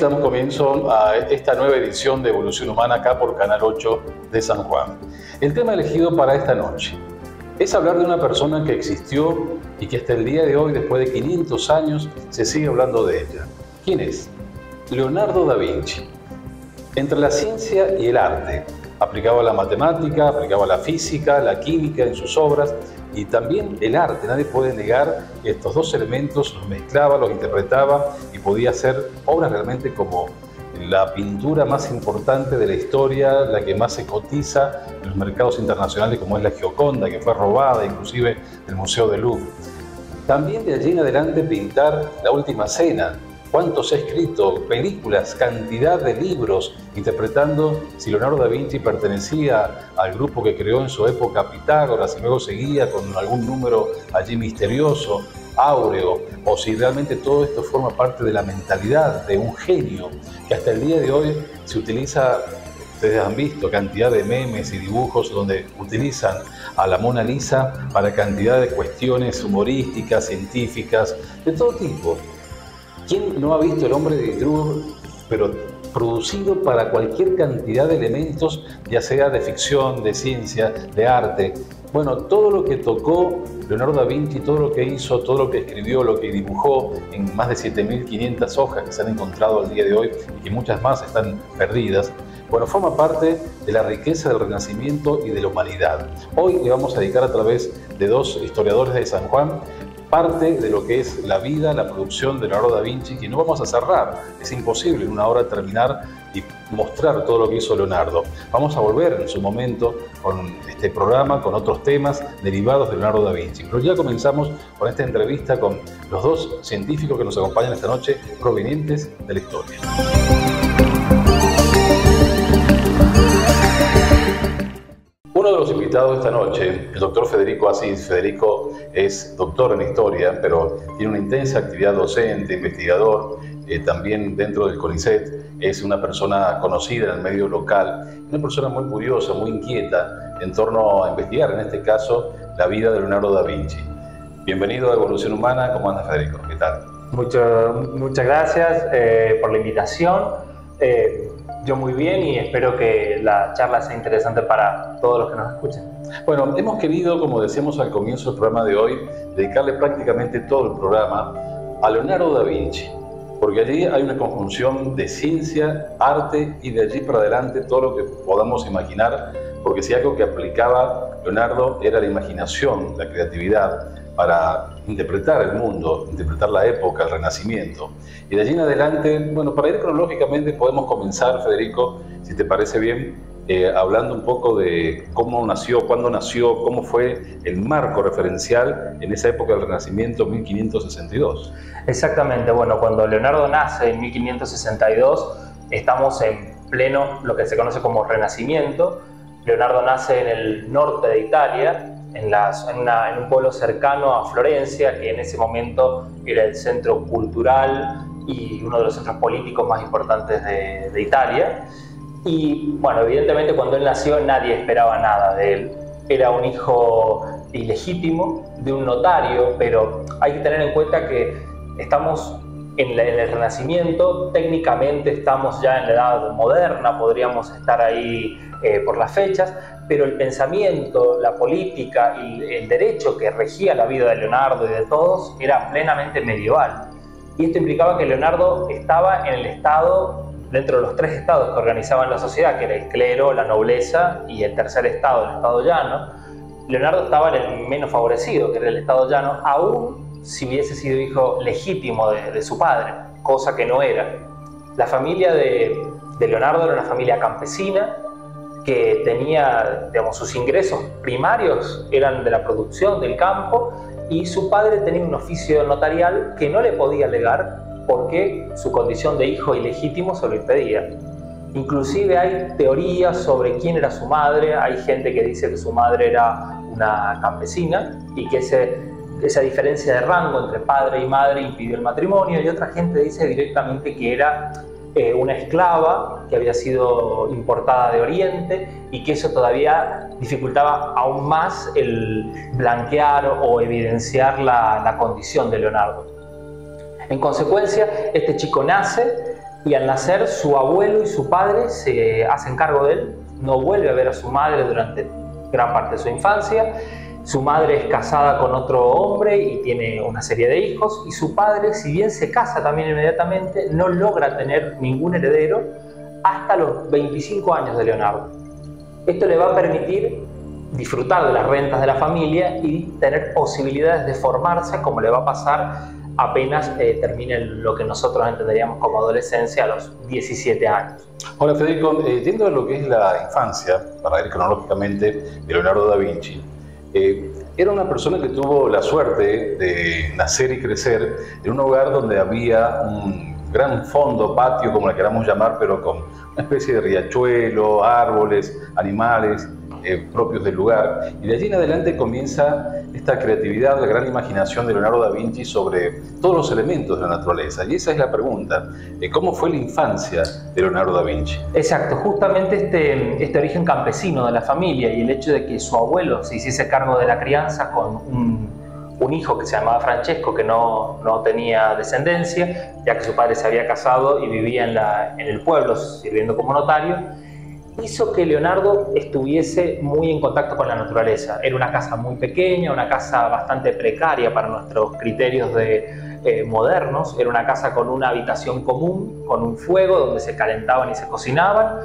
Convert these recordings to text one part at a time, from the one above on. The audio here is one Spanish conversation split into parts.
damos comienzo a esta nueva edición de Evolución Humana acá por Canal 8 de San Juan. El tema elegido para esta noche es hablar de una persona que existió y que hasta el día de hoy, después de 500 años, se sigue hablando de ella. ¿Quién es? Leonardo da Vinci. Entre la ciencia y el arte, aplicaba la matemática, aplicaba la física, la química en sus obras y también el arte. Nadie puede negar que estos dos elementos los mezclaba, los interpretaba y podía hacer obras realmente como la pintura más importante de la historia, la que más se cotiza en los mercados internacionales, como es la Gioconda, que fue robada inclusive del Museo del Louvre. También de allí en adelante pintar La Última Cena. ¿Cuánto se ha escrito? Películas, cantidad de libros interpretando si Leonardo da Vinci pertenecía al grupo que creó en su época Pitágoras y luego seguía con algún número allí misterioso, áureo, o si realmente todo esto forma parte de la mentalidad de un genio que hasta el día de hoy se utiliza. Ustedes han visto cantidad de memes y dibujos donde utilizan a la Mona Lisa para cantidad de cuestiones humorísticas, científicas, de todo tipo. ¿Quién no ha visto El hombre de Vitruvio, pero producido para cualquier cantidad de elementos, ya sea de ficción, de ciencia, de arte? Bueno, todo lo que tocó Leonardo da Vinci, todo lo que hizo, todo lo que escribió, lo que dibujó en más de 7.500 hojas que se han encontrado al día de hoy y que muchas más están perdidas, bueno, forma parte de la riqueza del Renacimiento y de la humanidad. Hoy le vamos a dedicar a través de dos historiadores de San Juan parte de lo que es la vida, la producción de Leonardo da Vinci, que no vamos a cerrar. Es imposible en una hora terminar y mostrar todo lo que hizo Leonardo. Vamos a volver en su momento con este programa, con otros temas derivados de Leonardo da Vinci. Pero ya comenzamos con esta entrevista con los dos científicos que nos acompañan esta noche, provenientes de la historia. Uno de los invitados de esta noche, el doctor Federico Asís. Federico es doctor en historia, pero tiene una intensa actividad docente, investigador, también dentro del CONICET. Es una persona conocida en el medio local, una persona muy curiosa, muy inquieta en torno a investigar, en este caso, la vida de Leonardo da Vinci. Bienvenido a Evolución Humana. ¿Cómo anda, Federico? ¿Qué tal? Muchas gracias por la invitación. Yo muy bien y espero que la charla sea interesante para todos los que nos escuchen. Bueno, hemos querido, como decíamos al comienzo del programa de hoy, dedicarle prácticamente todo el programa a Leonardo da Vinci, porque allí hay una conjunción de ciencia, arte y de allí para adelante todo lo que podamos imaginar, porque si algo que aplicaba Leonardo era la imaginación, la creatividad, para interpretar el mundo, interpretar la época, el Renacimiento. Y de allí en adelante, bueno, para ir cronológicamente podemos comenzar, Federico, si te parece bien, hablando un poco de cómo nació, cuándo nació, cómo fue el marco referencial en esa época del Renacimiento, 1562. Exactamente, bueno, cuando Leonardo nace en 1562, estamos en pleno lo que se conoce como Renacimiento. Leonardo nace en el norte de Italia, en un pueblo cercano a Florencia, que en ese momento era el centro cultural y uno de los centros políticos más importantes de Italia. Y bueno, evidentemente cuando él nació nadie esperaba nada de él. Era un hijo ilegítimo de un notario, pero hay que tener en cuenta que estamos en el Renacimiento, técnicamente estamos ya en la edad moderna, podríamos estar ahí por las fechas, pero el pensamiento, la política y el derecho que regía la vida de Leonardo y de todos era plenamente medieval. Y esto implicaba que Leonardo estaba en el estado, dentro de los tres estados que organizaban la sociedad, que era el clero, la nobleza y el tercer estado, el estado llano. Leonardo estaba en el menos favorecido, que era el estado llano, aún si hubiese sido hijo legítimo de su padre, cosa que no era. La familia de Leonardo era una familia campesina que tenía, digamos, sus ingresos primarios eran de la producción del campo y su padre tenía un oficio notarial que no le podía legar porque su condición de hijo ilegítimo se lo impedía. Inclusive hay teorías sobre quién era su madre. Hay gente que dice que su madre era una campesina y que esa diferencia de rango entre padre y madre impidió el matrimonio, y otra gente dice directamente que era una esclava que había sido importada de Oriente y que eso todavía dificultaba aún más el blanquear o evidenciar la condición de Leonardo. En consecuencia, este chico nace y al nacer su abuelo y su padre se hacen cargo de él, no vuelve a ver a su madre durante gran parte de su infancia. Su madre es casada con otro hombre y tiene una serie de hijos, y su padre, si bien se casa también inmediatamente, no logra tener ningún heredero hasta los 25 años de Leonardo. Esto le va a permitir disfrutar de las rentas de la familia y tener posibilidades de formarse, como le va a pasar apenas termine lo que nosotros entenderíamos como adolescencia a los 17 años. Ahora, Federico, yendo a lo que es la infancia, para ir cronológicamente, de Leonardo da Vinci, era una persona que tuvo la suerte de nacer y crecer en un hogar donde había un gran fondo, patio, como le queramos llamar, pero con una especie de riachuelo, árboles, animales propios del lugar. Y de allí en adelante comienza esta creatividad, la gran imaginación de Leonardo da Vinci sobre todos los elementos de la naturaleza. Y esa es la pregunta, ¿cómo fue la infancia de Leonardo da Vinci? Exacto, justamente este origen campesino de la familia y el hecho de que su abuelo se hiciese cargo de la crianza con un hijo que se llamaba Francesco, que no tenía descendencia, ya que su padre se había casado y vivía en el pueblo sirviendo como notario, hizo que Leonardo estuviese muy en contacto con la naturaleza. Era una casa muy pequeña, una casa bastante precaria para nuestros criterios modernos. Era una casa con una habitación común, con un fuego donde se calentaban y se cocinaban,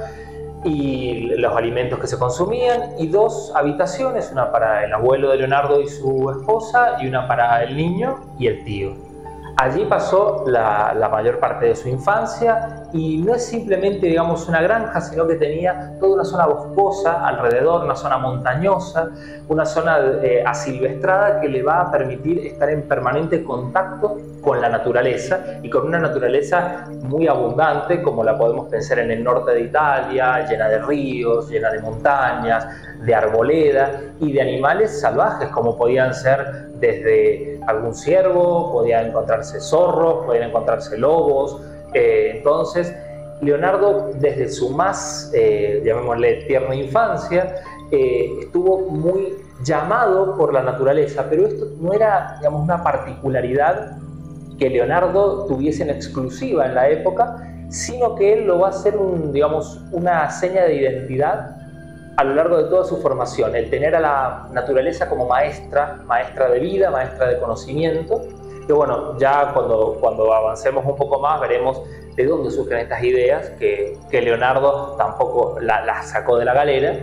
y los alimentos que se consumían, y dos habitaciones, una para el abuelo de Leonardo y su esposa, y una para el niño y el tío. Allí pasó la mayor parte de su infancia, y no es simplemente, digamos, una granja, sino que tenía toda una zona boscosa alrededor, una zona montañosa, una zona asilvestrada que le va a permitir estar en permanente contacto con la naturaleza, y con una naturaleza muy abundante, como la podemos pensar en el norte de Italia, llena de ríos, llena de montañas, de arboleda y de animales salvajes, como podían ser desde algún ciervo, podían encontrarse zorros, podían encontrarse lobos. Entonces, Leonardo, desde su más, llamémosle, tierna infancia, estuvo muy llamado por la naturaleza, pero esto no era, digamos, una particularidad que Leonardo tuviese en exclusiva en la época, sino que él lo va a hacer una seña de identidad a lo largo de toda su formación, el tener a la naturaleza como maestra de vida, maestra de conocimiento. Que bueno, ya cuando avancemos un poco más veremos de dónde surgen estas ideas, que Leonardo tampoco las sacó de la galera,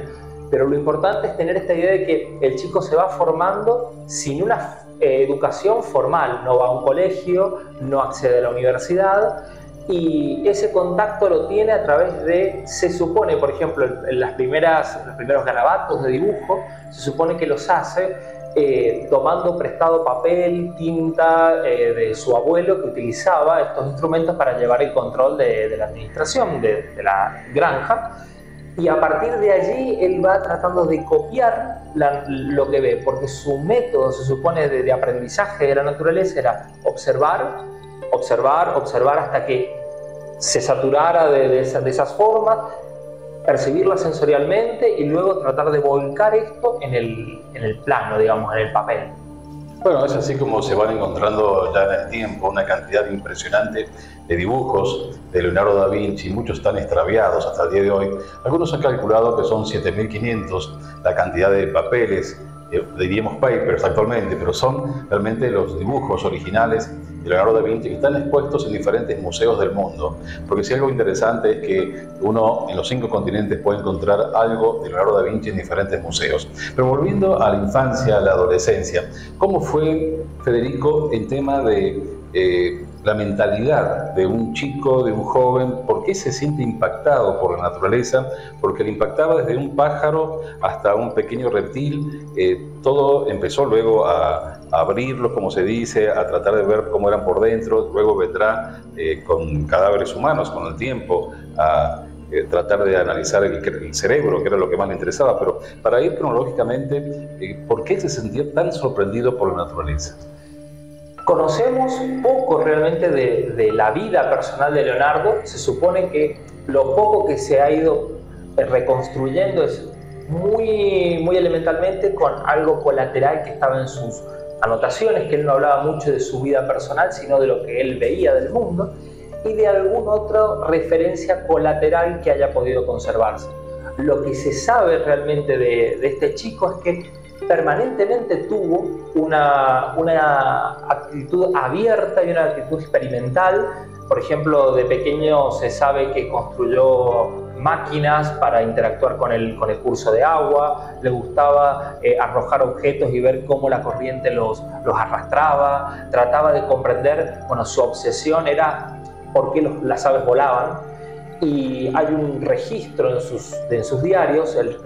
pero lo importante es tener esta idea de que el chico se va formando sin una educación formal, no va a un colegio, no accede a la universidad, y ese contacto lo tiene a través de, se supone, por ejemplo, en los primeros garabatos de dibujo, se supone que los hace tomando prestado papel, tinta de su abuelo, que utilizaba estos instrumentos para llevar el control de la administración de la granja. Y a partir de allí él va tratando de copiar lo que ve, porque su método, se supone, de aprendizaje de la naturaleza era observar hasta que se saturara de esas formas, percibirlas sensorialmente y luego tratar de volcar esto en el plano, digamos, en el papel. Bueno, es así como se van encontrando ya en el tiempo una cantidad impresionante de dibujos de Leonardo da Vinci. Muchos están extraviados hasta el día de hoy. Algunos han calculado que son 7.500 la cantidad de papeles, diríamos papers actualmente, pero son realmente los dibujos originales de Leonardo da Vinci que están expuestos en diferentes museos del mundo. Porque si algo interesante es que uno en los 5 continentes puede encontrar algo de Leonardo da Vinci en diferentes museos. Pero volviendo a la infancia, a la adolescencia, ¿cómo fue, Federico, el tema de la mentalidad de un chico, de un joven? ¿Por qué se siente impactado por la naturaleza? Porque le impactaba desde un pájaro hasta un pequeño reptil. Todo empezó luego a abrirlos, como se dice, a tratar de ver cómo eran por dentro. Luego vendrá con cadáveres humanos con el tiempo a tratar de analizar el cerebro, que era lo que más le interesaba. Pero para ir cronológicamente, ¿por qué se sentía tan sorprendido por la naturaleza? Conocemos poco realmente de la vida personal de Leonardo. Se supone que lo poco que se ha ido reconstruyendo es muy elementalmente con algo colateral que estaba en sus anotaciones, que él no hablaba mucho de su vida personal, sino de lo que él veía del mundo. y de alguna otra referencia colateral que haya podido conservarse. Lo que se sabe realmente de este chico es que permanentemente tuvo una actitud abierta y una actitud experimental. Por ejemplo, de pequeño se sabe que construyó máquinas para interactuar con el curso de agua, le gustaba arrojar objetos y ver cómo la corriente los arrastraba, trataba de comprender, bueno, su obsesión era por qué las aves volaban, y hay un registro en sus diarios. El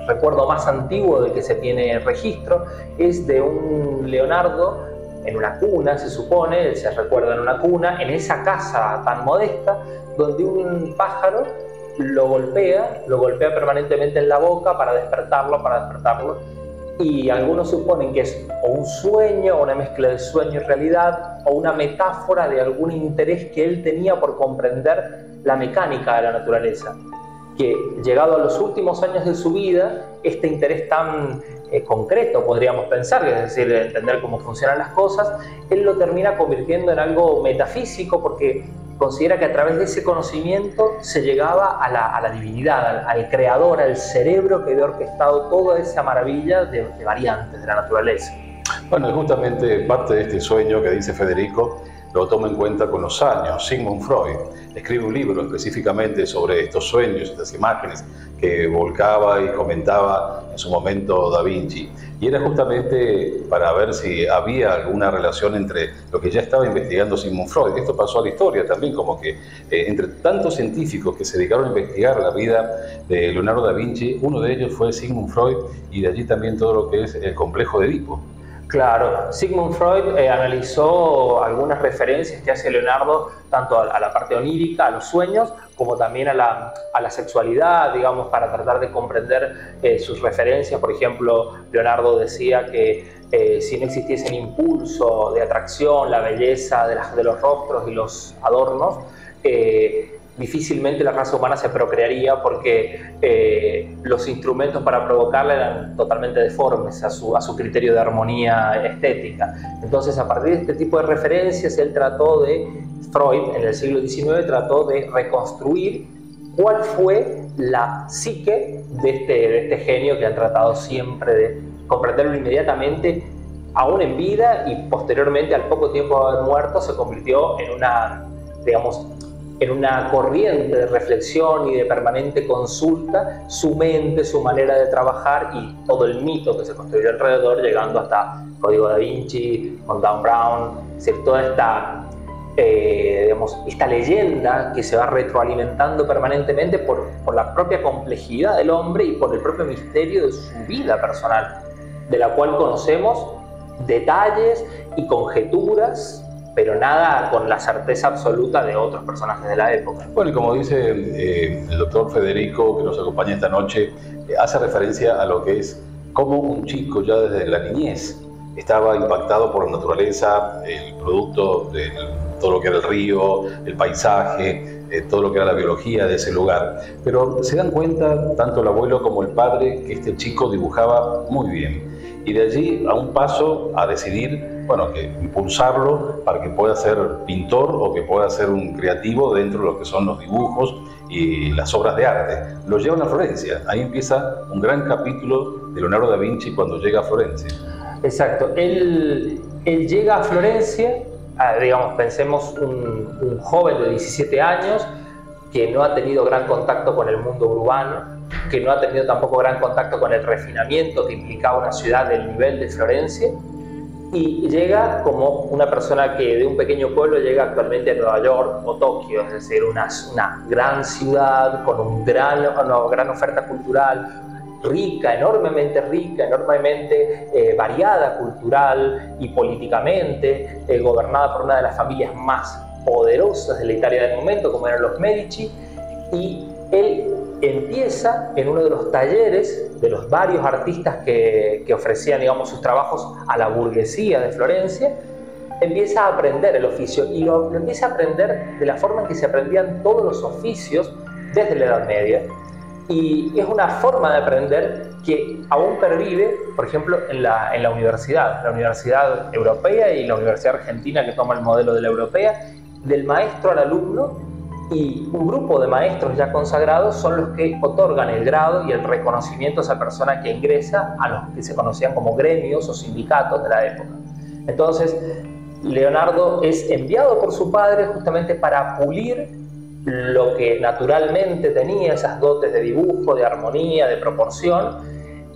recuerdo más antiguo del que se tiene registro es de un Leonardo en una cuna, se supone, él se recuerda en una cuna, en esa casa tan modesta, donde un pájaro lo golpea permanentemente en la boca para despertarlo, y algunos suponen que es o un sueño, o una mezcla de sueño y realidad, o una metáfora de algún interés que él tenía por comprender la mecánica de la naturaleza, que llegado a los últimos años de su vida, este interés tan concreto, podríamos pensar, es decir, entender cómo funcionan las cosas, él lo termina convirtiendo en algo metafísico, porque considera que a través de ese conocimiento se llegaba a la divinidad, al creador, al cerebro que había orquestado toda esa maravilla de variantes de la naturaleza. Bueno, justamente parte de este sueño que dice Federico lo toma en cuenta con los años. Sigmund Freud escribe un libro específicamente sobre estos sueños, estas imágenes que volcaba y comentaba en su momento Da Vinci. Y era justamente para ver si había alguna relación entre lo que ya estaba investigando Sigmund Freud. Esto pasó a la historia también, como que entre tantos científicos que se dedicaron a investigar la vida de Leonardo da Vinci, uno de ellos fue Sigmund Freud, y de allí también todo lo que es el complejo de Edipo. Claro, Sigmund Freud analizó algunas referencias que hace Leonardo tanto a la parte onírica, a los sueños, como también a la sexualidad, digamos, para tratar de comprender sus referencias. Por ejemplo, Leonardo decía que si no existiese el impulso de atracción, la belleza de los rostros y los adornos, difícilmente la raza humana se procrearía, porque los instrumentos para provocarla eran totalmente deformes a su criterio de armonía estética. Entonces, a partir de este tipo de referencias, Freud en el siglo XIX trató de reconstruir cuál fue la psique de este genio que han tratado siempre de comprenderlo inmediatamente, aún en vida, y posteriormente, al poco tiempo de haber muerto, se convirtió en una corriente de reflexión y de permanente consulta, su mente, su manera de trabajar y todo el mito que se construyó alrededor, llegando hasta Código Da Vinci, con Dan Brown, es decir, toda esta leyenda que se va retroalimentando permanentemente por la propia complejidad del hombre y por el propio misterio de su vida personal, de la cual conocemos detalles y conjeturas, pero nada con la certeza absoluta de otros personajes de la época. Bueno, y como dice el doctor Federico, que nos acompaña esta noche, hace referencia a lo que es cómo un chico ya desde la niñez estaba impactado por la naturaleza, el producto de todo lo que era el río, el paisaje, todo lo que era la biología de ese lugar. Pero se dan cuenta, tanto el abuelo como el padre, que este chico dibujaba muy bien. Y de allí a un paso a decidir, bueno, que impulsarlo para que pueda ser pintor o que pueda ser un creativo dentro de lo que son los dibujos y las obras de arte. Lo llevan a Florencia. Ahí empieza un gran capítulo de Leonardo da Vinci cuando llega a Florencia. Exacto. Él llega a Florencia, pensemos un joven de 17 años que no ha tenido gran contacto con el mundo urbano, que no ha tenido tampoco gran contacto con el refinamiento que implicaba una ciudad del nivel de Florencia, y llega como una persona que de un pequeño pueblo llega actualmente a Nueva York o Tokio, es decir, una gran ciudad con una gran oferta cultural, enormemente variada cultural y políticamente, gobernada por una de las familias más poderosas de la Italia del momento, como eran los Medici, y él empieza en uno de los talleres de los varios artistas que ofrecían, sus trabajos a la burguesía de Florencia. Empieza a aprender el oficio, y lo empieza a aprender de la forma en que se aprendían todos los oficios desde la Edad Media. Y es una forma de aprender que aún pervive, por ejemplo, en la universidad europea y la universidad argentina, que toma el modelo de la europea, del maestro al alumno, y un grupo de maestros ya consagrados son los que otorgan el grado y el reconocimiento a esa persona que ingresa a los que se conocían como gremios o sindicatos de la época. Entonces, Leonardo es enviado por su padre justamente para pulir lo que naturalmente tenía, esas dotes de dibujo, de armonía, de proporción,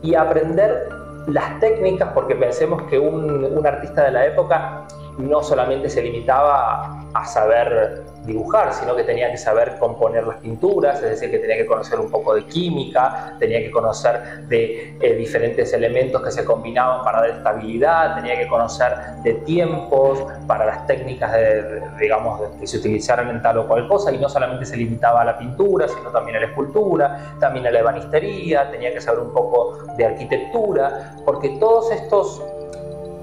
y aprender las técnicas, porque pensemos que un artista de la época no solamente se limitaba a saber dibujar, sino que tenía que saber componer las pinturas, es decir, que tenía que conocer un poco de química, tenía que conocer de diferentes elementos que se combinaban para dar estabilidad, tenía que conocer de tiempos para las técnicas digamos, que se utilizaran en tal o cual cosa, y no solamente se limitaba a la pintura, sino también a la escultura, también a la ebanistería, tenía que saber un poco de arquitectura, porque todos estos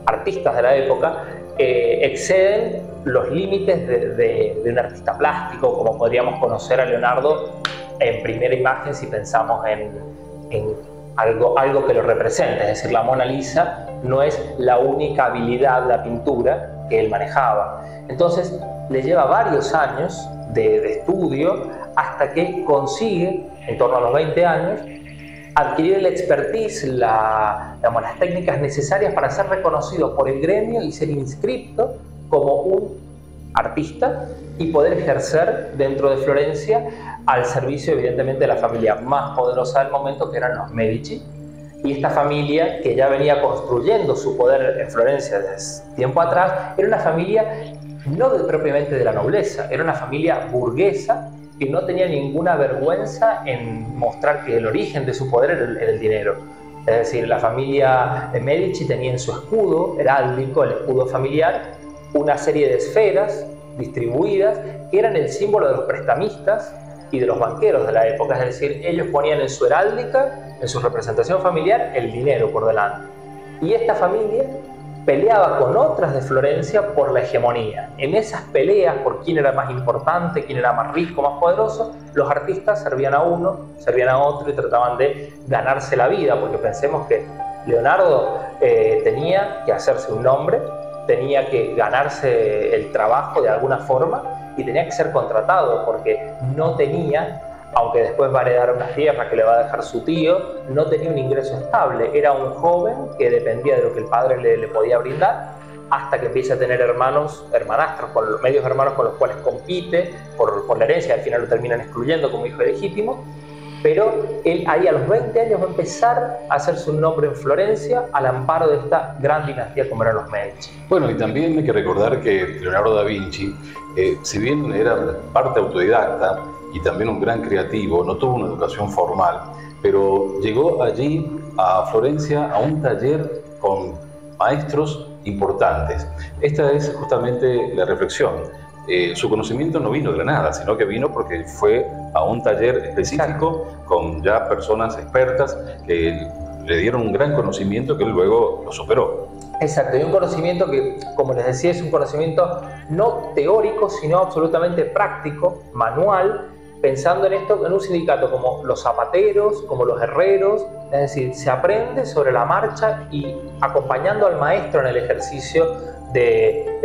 artistas de la época exceden los límites de un artista plástico, como podríamos conocer a Leonardo en primera imagen si pensamos en algo que lo representa. Es decir, la Mona Lisa no es la única habilidad, la pintura, que él manejaba. Entonces le lleva varios años de estudio hasta que consigue, en torno a los 20 años, adquirir el expertise, las técnicas necesarias para ser reconocido por el gremio y ser inscripto como un artista y poder ejercer dentro de Florencia al servicio, evidentemente, de la familia más poderosa del momento, que eran los Medici. Y esta familia, que ya venía construyendo su poder en Florencia desde tiempo atrás, era una familia no propiamente de la nobleza, era una familia burguesa que no tenía ninguna vergüenza en mostrar que el origen de su poder era el dinero. Es decir, la familia de Medici tenía en su escudo heráldico, el escudo familiar, una serie de esferas distribuidas que eran el símbolo de los prestamistas y de los banqueros de la época. Es decir, ellos ponían en su heráldica, en su representación familiar, el dinero por delante. Y esta familia peleaba con otras de Florencia por la hegemonía. En esas peleas por quién era más importante, quién era más rico, más poderoso, los artistas servían a uno, servían a otro y trataban de ganarse la vida, porque pensemos que Leonardo tenía que hacerse un nombre, tenía que ganarse el trabajo de alguna forma y tenía que ser contratado, porque no tenía, aunque después va a heredar unas tierras que le va a dejar su tío, no tenía un ingreso estable. Era un joven que dependía de lo que el padre le podía brindar, hasta que empieza a tener hermanastros, con los medios hermanos con los cuales compite por la herencia. Al final lo terminan excluyendo como hijo ilegítimo, pero él ahí a los 20 años va a empezar a hacerse un nombre en Florencia al amparo de esta gran dinastía como eran los Medici. Bueno, y también hay que recordar que Leonardo da Vinci, si bien era parte autodidacta y también un gran creativo, no tuvo una educación formal, pero llegó allí a Florencia a un taller con maestros importantes. Esta es justamente la reflexión. Su conocimiento no vino de la nada, sino que vino porque fue a un taller específico con ya personas expertas que le dieron un gran conocimiento que él luego lo superó. Exacto, y un conocimiento que, como les decía, es un conocimiento no teórico, sino absolutamente práctico, manual, pensando en esto, en un sindicato como los zapateros, como los herreros, es decir, se aprende sobre la marcha y acompañando al maestro en el ejercicio de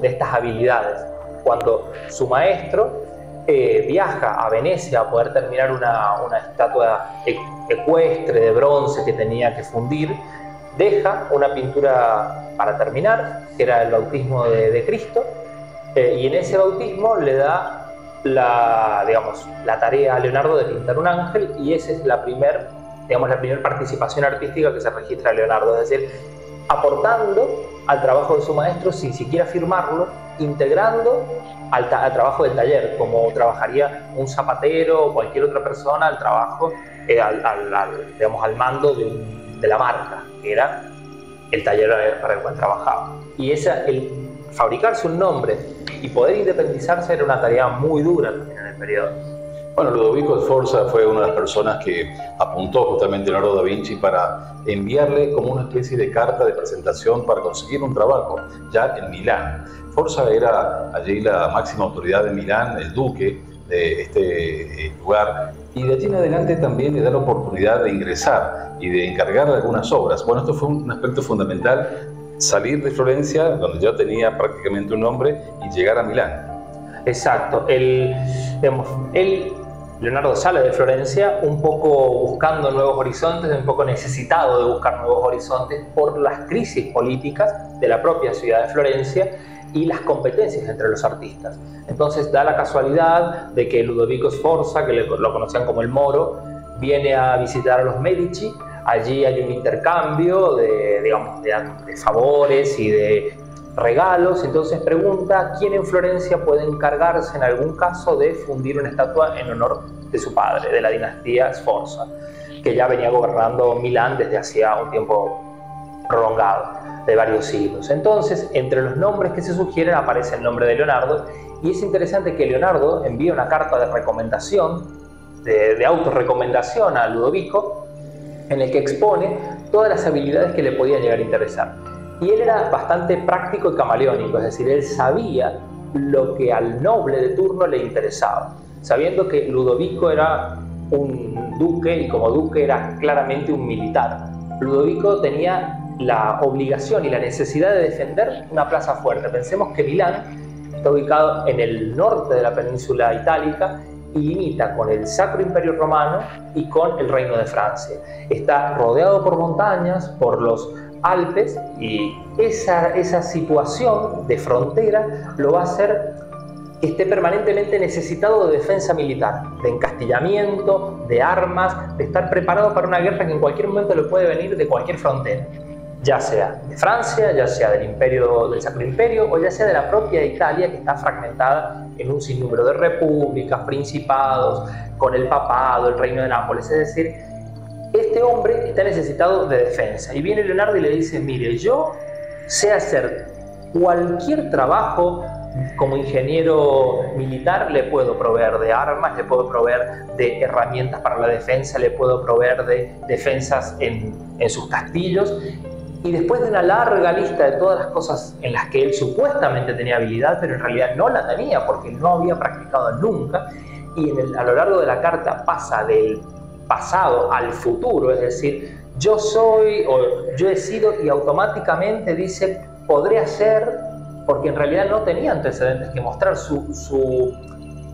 estas habilidades. Cuando su maestro viaja a Venecia a poder terminar una estatua ecuestre de bronce que tenía que fundir, deja una pintura para terminar, que era el bautismo de Cristo, y en ese bautismo le da la tarea a Leonardo de pintar un ángel, y esa es la primera participación artística que se registra de Leonardo, es decir, aportando al trabajo de su maestro sin siquiera firmarlo, integrando al trabajo del taller, como trabajaría un zapatero o cualquier otra persona al trabajo, al mando de la marca, que era el taller para el cual trabajaba. Y el fabricarse un nombre y poder independizarse era una tarea muy dura también en el periodo. Bueno, Ludovico Sforza fue una de las personas que apuntó justamente a Leonardo da Vinci para enviarle como una especie de carta de presentación para conseguir un trabajo ya en Milán. Sforza era allí la máxima autoridad de Milán, el duque de este lugar, y de allí en adelante también le da la oportunidad de ingresar y de encargar algunas obras. Bueno, esto fue un aspecto fundamental, salir de Florencia, donde ya tenía prácticamente un nombre, y llegar a Milán. Exacto. Leonardo sale de Florencia un poco buscando nuevos horizontes, un poco necesitado de buscar nuevos horizontes por las crisis políticas de la propia ciudad de Florencia y las competencias entre los artistas. Entonces da la casualidad de que Ludovico Sforza, que lo conocían como el Moro, viene a visitar a los Medici. Allí hay un intercambio de favores y de regalos. Entonces pregunta quién en Florencia puede encargarse en algún caso de fundir una estatua en honor de su padre, de la dinastía Sforza, que ya venía gobernando Milán desde hacía un tiempo prolongado, de varios siglos. Entonces, entre los nombres que se sugieren aparece el nombre de Leonardo, y es interesante que Leonardo envía una carta de recomendación, de autorrecomendación a Ludovico, en el que expone todas las habilidades que le podían llegar a interesar. Y él era bastante práctico y camaleónico, es decir, él sabía lo que al noble de turno le interesaba, sabiendo que Ludovico era un duque y como duque era claramente un militar. Ludovico tenía la obligación y la necesidad de defender una plaza fuerte. Pensemos que Milán está ubicado en el norte de la península itálica y limita con el Sacro Imperio Romano y con el Reino de Francia. Está rodeado por montañas, por los Alpes, y esa situación de frontera lo va a hacer que esté permanentemente necesitado de defensa militar, de encastillamiento, de armas, de estar preparado para una guerra que en cualquier momento le puede venir de cualquier frontera, ya sea de Francia, ya sea del Sacro Imperio, o ya sea de la propia Italia, que está fragmentada en un sinnúmero de repúblicas, principados, con el papado, el reino de Nápoles. Es decir, este hombre está necesitado de defensa. Y viene Leonardo y le dice: mire, yo sé hacer cualquier trabajo como ingeniero militar, le puedo proveer de armas, le puedo proveer de herramientas para la defensa, le puedo proveer de defensas en sus castillos. Y después de una larga lista de todas las cosas en las que él supuestamente tenía habilidad, pero en realidad no la tenía porque no había practicado nunca, y a lo largo de la carta pasa del pasado al futuro, es decir, yo soy o yo he sido, y automáticamente dice podré hacer, porque en realidad no tenía antecedentes que mostrar. Su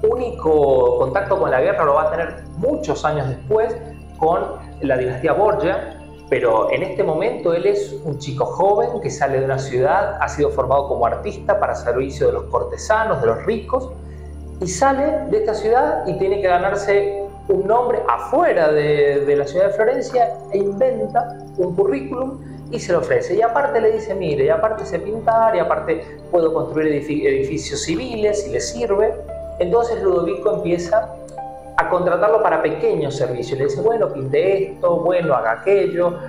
único contacto con la guerra lo va a tener muchos años después con la dinastía Borgia, pero en este momento él es un chico joven que sale de una ciudad, ha sido formado como artista para servicio de los cortesanos, de los ricos, y sale de esta ciudad y tiene que ganarse un nombre afuera de la ciudad de Florencia, e inventa un currículum y se lo ofrece. Y aparte le dice: mire, y aparte sé pintar, y aparte puedo construir edificios civiles si le sirve. Entonces Ludovico empieza a contratarlo para pequeños servicios. Le dice: bueno, pinte esto, bueno, haga aquello,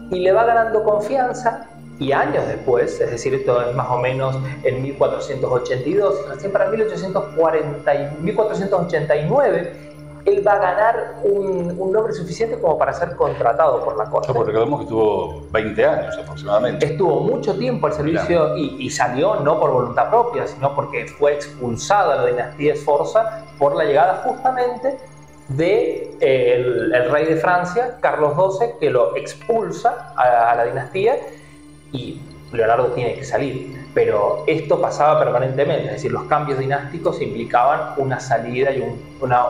y le va ganando confianza. Y años después, es decir, esto es más o menos en 1482, y recién para 1489, él va a ganar un nombre suficiente como para ser contratado por la corte. Porque recordemos que estuvo 20 años aproximadamente. Estuvo mucho tiempo al servicio, y salió no por voluntad propia, sino porque fue expulsada la dinastía Sforza por la llegada justamente del rey de Francia, Carlos XII, que lo expulsa a la dinastía, y Leonardo tiene que salir. Pero esto pasaba permanentemente, es decir, los cambios dinásticos implicaban una salida y una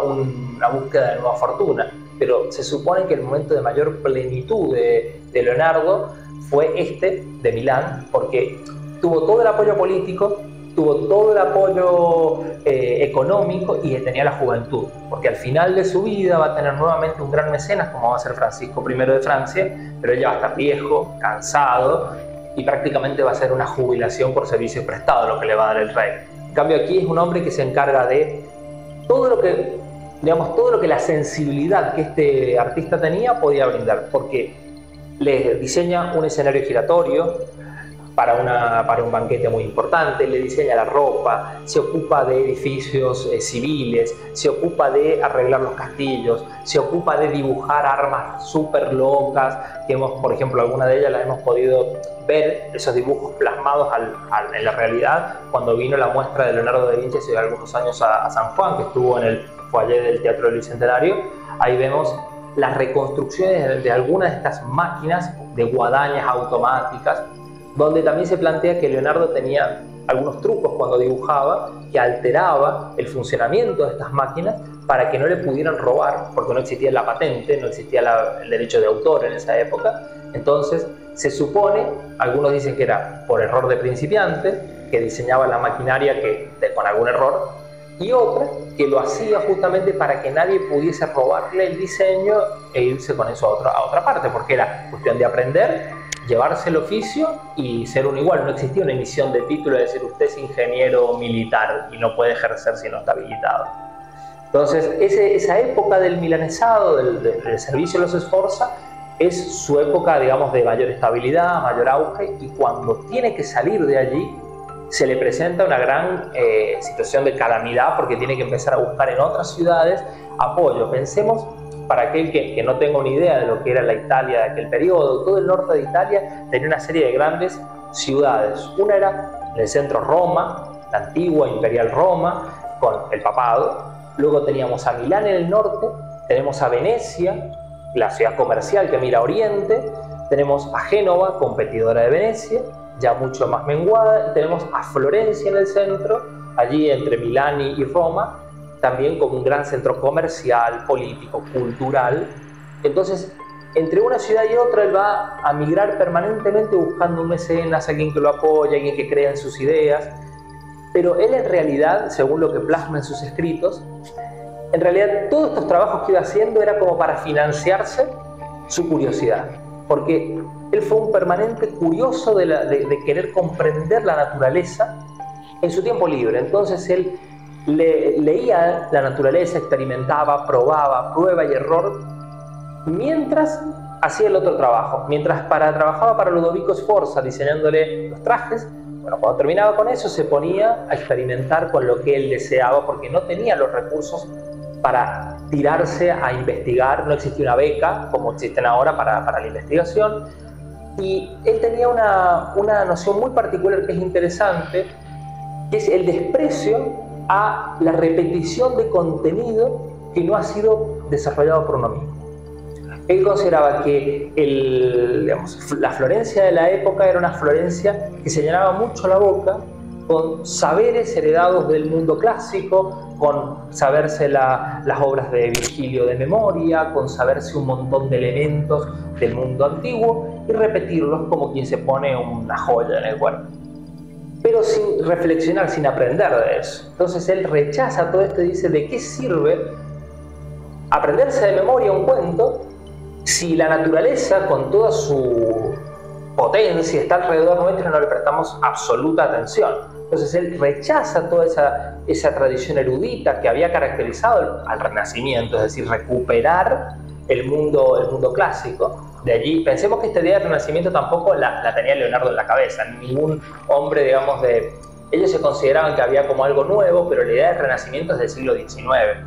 búsqueda de nueva fortuna. Pero se supone que el momento de mayor plenitud de Leonardo fue este de Milán, porque tuvo todo el apoyo político, tuvo todo el apoyo económico, y tenía la juventud, porque al final de su vida va a tener nuevamente un gran mecenas como va a ser Francisco I de Francia, pero ella va a estar viejo, cansado, y prácticamente va a ser una jubilación por servicios prestados lo que le va a dar el rey. En cambio, aquí es un hombre que se encarga de todo lo que, todo lo que la sensibilidad que este artista tenía podía brindar, porque le diseña un escenario giratorio para un banquete muy importante, le diseña la ropa, se ocupa de edificios civiles, se ocupa de arreglar los castillos, se ocupa de dibujar armas súper locas, que por ejemplo, alguna de ellas las hemos podido ver, esos dibujos plasmados en la realidad, cuando vino la muestra de Leonardo da Vinci hace algunos años a San Juan, que estuvo en el foyer del Teatro del Bicentenario. Ahí vemos las reconstrucciones de algunas de estas máquinas de guadañas automáticas, donde también se plantea que Leonardo tenía algunos trucos cuando dibujaba que alteraba el funcionamiento de estas máquinas para que no le pudieran robar, porque no existía la patente, no existía el derecho de autor en esa época. Entonces se supone, algunos dicen que era por error de principiante, que diseñaba la maquinaria con algún error, y otra que lo hacía justamente para que nadie pudiese robarle el diseño e irse con eso a otra parte, porque era cuestión de aprender, llevarse el oficio y ser uno igual. No existía una emisión de título de decir usted es ingeniero militar y no puede ejercer si no está habilitado. Entonces esa época del milanesado, del servicio de los Sforza, es su época, digamos, de mayor estabilidad, mayor auge, y cuando tiene que salir de allí se le presenta una gran situación de calamidad, porque tiene que empezar a buscar en otras ciudades apoyo. Pensemos, para aquel que no tenga una idea de lo que era la Italia de aquel periodo, todo el norte de Italia tenía una serie de grandes ciudades. Una era en el centro Roma, la antigua imperial Roma, con el papado. Luego teníamos a Milán en el norte, tenemos a Venecia, la ciudad comercial que mira a oriente, tenemos a Génova, competidora de Venecia, ya mucho más menguada, y tenemos a Florencia en el centro, allí entre Milán y Roma, también como un gran centro comercial, político, cultural. Entonces, entre una ciudad y otra, él va a migrar permanentemente buscando un mecenas, alguien que lo apoye, alguien que crea en sus ideas. Pero él en realidad, según lo que plasma en sus escritos, en realidad todos estos trabajos que iba haciendo era como para financiarse su curiosidad. Porque él fue un permanente curioso de querer comprender la naturaleza en su tiempo libre. Entonces él leía la naturaleza, experimentaba, probaba, prueba y error, mientras hacía el otro trabajo. Mientras trabajaba para Ludovico Sforza diseñándole los trajes, bueno, cuando terminaba con eso se ponía a experimentar con lo que él deseaba, porque no tenía los recursos para tirarse a investigar. No existía una beca como existen ahora para la investigación, y él tenía una noción muy particular que es interesante, que es el desprecio a la repetición de contenido que no ha sido desarrollado por uno mismo. Él consideraba que la Florencia de la época era una Florencia que se llenaba mucho la boca con saberes heredados del mundo clásico, con saberse las obras de Virgilio de memoria, con saberse un montón de elementos del mundo antiguo y repetirlos como quien se pone una joya en el cuerpo, pero sin reflexionar, sin aprender de eso. Entonces él rechaza todo esto y dice: ¿de qué sirve aprenderse de memoria un cuento si la naturaleza con toda su potencia está alrededor nuestro y no le prestamos absoluta atención? Entonces él rechaza toda esa tradición erudita que había caracterizado al Renacimiento, es decir, recuperar el mundo clásico. De allí, pensemos que esta idea del Renacimiento tampoco la tenía Leonardo en la cabeza. Ningún hombre, digamos, ellos se consideraban que había como algo nuevo, pero la idea del Renacimiento es del siglo XIX,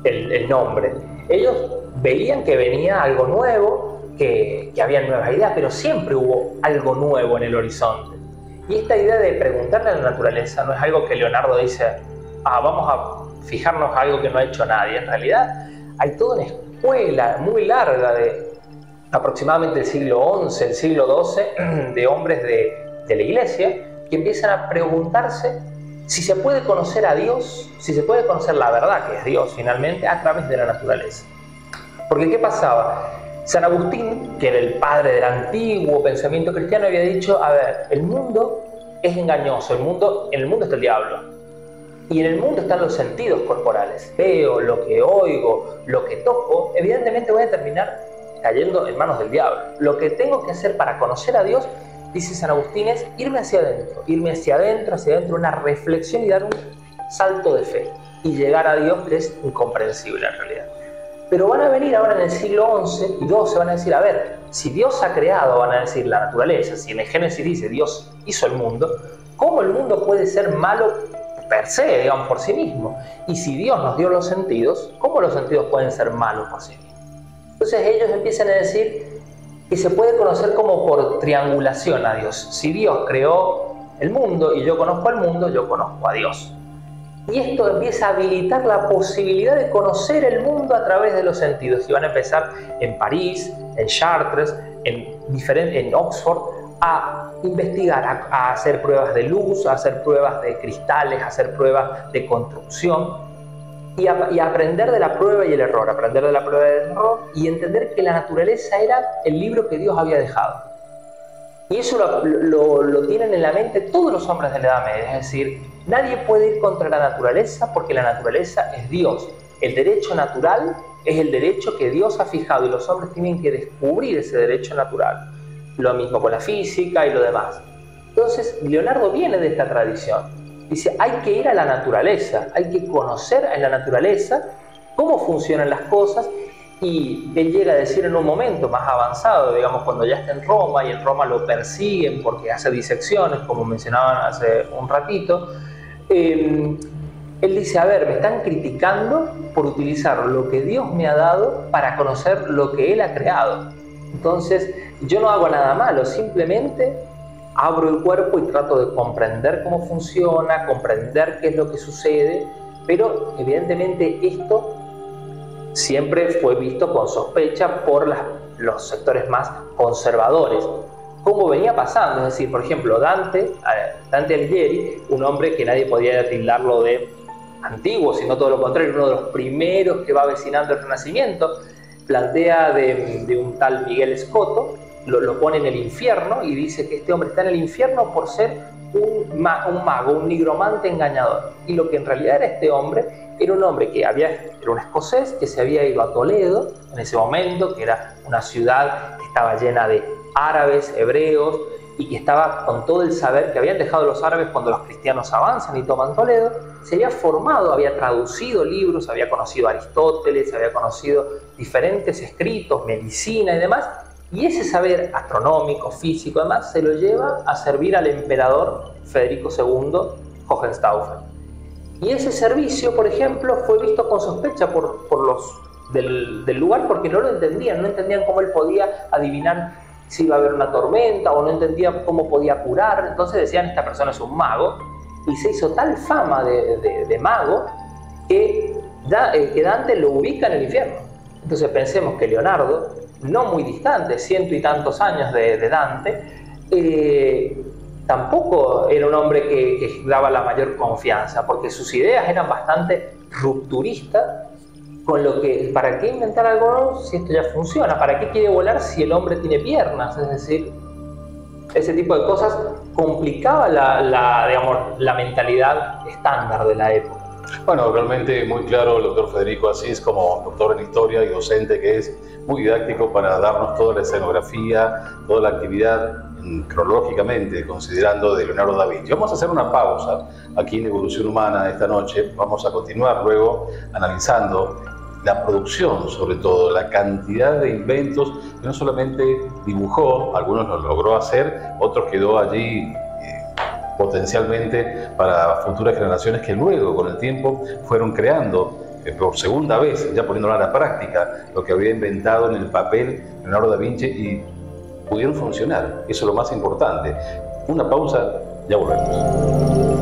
el nombre. Ellos veían que venía algo nuevo, que había nuevas ideas, pero siempre hubo algo nuevo en el horizonte. Y esta idea de preguntarle a la naturaleza no es algo que Leonardo dice: vamos a fijarnos a algo que no ha hecho nadie. En realidad hay toda una escuela muy larga de aproximadamente el siglo XI, el siglo XII, de hombres de la iglesia que empiezan a preguntarse si se puede conocer a Dios, si se puede conocer la verdad, que es Dios finalmente, a través de la naturaleza. Porque ¿qué pasaba? San Agustín, que era el padre del antiguo pensamiento cristiano, había dicho: a ver, el mundo es engañoso, en el mundo está el diablo, y en el mundo están los sentidos corporales. Veo, lo que oigo, lo que toco, evidentemente voy a terminar cayendo en manos del diablo. Lo que tengo que hacer para conocer a Dios, dice San Agustín, es irme hacia adentro, una reflexión y dar un salto de fe. Y llegar a Dios es incomprensible en realidad. Pero van a venir ahora en el siglo XI y XII, van a decir: a ver, si Dios ha creado, van a decir, la naturaleza, si en el Génesis dice Dios hizo el mundo, ¿cómo el mundo puede ser malo per se, digamos, por sí mismo? Y si Dios nos dio los sentidos, ¿cómo los sentidos pueden ser malos por sí mismos? Entonces ellos empiezan a decir que se puede conocer como por triangulación a Dios. Si Dios creó el mundo y yo conozco al mundo, yo conozco a Dios. Y esto empieza a habilitar la posibilidad de conocer el mundo a través de los sentidos. Y van a empezar en París, en Chartres, en Oxford, a investigar, a hacer pruebas de luz, a hacer pruebas de cristales, a hacer pruebas de construcción y a aprender de la prueba y el error, aprender de la prueba y el error y entender que la naturaleza era el libro que Dios había dejado. Y eso lo tienen en la mente todos los hombres de la Edad Media, es decir, nadie puede ir contra la naturaleza porque la naturaleza es Dios. El derecho natural es el derecho que Dios ha fijado y los hombres tienen que descubrir ese derecho natural. Lo mismo con la física y lo demás. Entonces, Leonardo viene de esta tradición. Dice, hay que ir a la naturaleza, hay que conocer en la naturaleza cómo funcionan las cosas. Y él llega a decir en un momento más avanzado, digamos, cuando ya está en Roma y en Roma lo persiguen porque hace disecciones, como mencionaban hace un ratito, él dice, a ver, me están criticando por utilizar lo que Dios me ha dado para conocer lo que Él ha creado. Entonces, yo no hago nada malo, simplemente abro el cuerpo y trato de comprender cómo funciona, comprender qué es lo que sucede, pero evidentemente esto siempre fue visto con sospecha por los sectores más conservadores. Como venía pasando, es decir, por ejemplo, Dante Alighieri, un hombre que nadie podía tildarlo de antiguo, sino todo lo contrario, uno de los primeros que va avecinando el Renacimiento, plantea de un tal Miguel Escoto, lo pone en el infierno y dice que este hombre está en el infierno por ser un mago, un nigromante engañador. Y lo que en realidad era este hombre, era un hombre que era un escocés que se había ido a Toledo en ese momento, que era una ciudad que estaba llena de árabes, hebreos, y que estaba con todo el saber que habían dejado los árabes cuando los cristianos avanzan y toman Toledo. Se había formado, había traducido libros, había conocido a Aristóteles, había conocido diferentes escritos, medicina y demás, y ese saber astronómico, físico, además, se lo lleva a servir al emperador Federico II Hohenstaufen. Y ese servicio, por ejemplo, fue visto con sospecha por los del lugar porque no lo entendían, no entendían cómo él podía adivinar si iba a haber una tormenta o no entendía cómo podía curar. Entonces decían, esta persona es un mago, y se hizo tal fama de mago que Dante lo ubica en el infierno. Entonces pensemos que Leonardo, no muy distante, 100 y tantos años de Dante, tampoco era un hombre que daba la mayor confianza, porque sus ideas eran bastante rupturistas, con lo que, ¿para qué inventar algo nuevo si esto ya funciona? ¿Para qué quiere volar si el hombre tiene piernas? Es decir, ese tipo de cosas complicaba la mentalidad estándar de la época. Bueno, realmente muy claro el doctor Federico Asís, como doctor en historia y docente que es, muy didáctico para darnos toda la escenografía, toda la actividad cronológicamente, considerando de Leonardo da Vinci. Vamos a hacer una pausa aquí en Evolución Humana esta noche. Vamos a continuar luego analizando la producción, sobre todo, la cantidad de inventos que no solamente dibujó, algunos lo logró hacer, otros quedó allí potencialmente para futuras generaciones que luego, con el tiempo, fueron creando por segunda vez, ya poniéndolo a la práctica, lo que había inventado en el papel Leonardo da Vinci y pudieron funcionar. Eso es lo más importante. Una pausa, ya volvemos.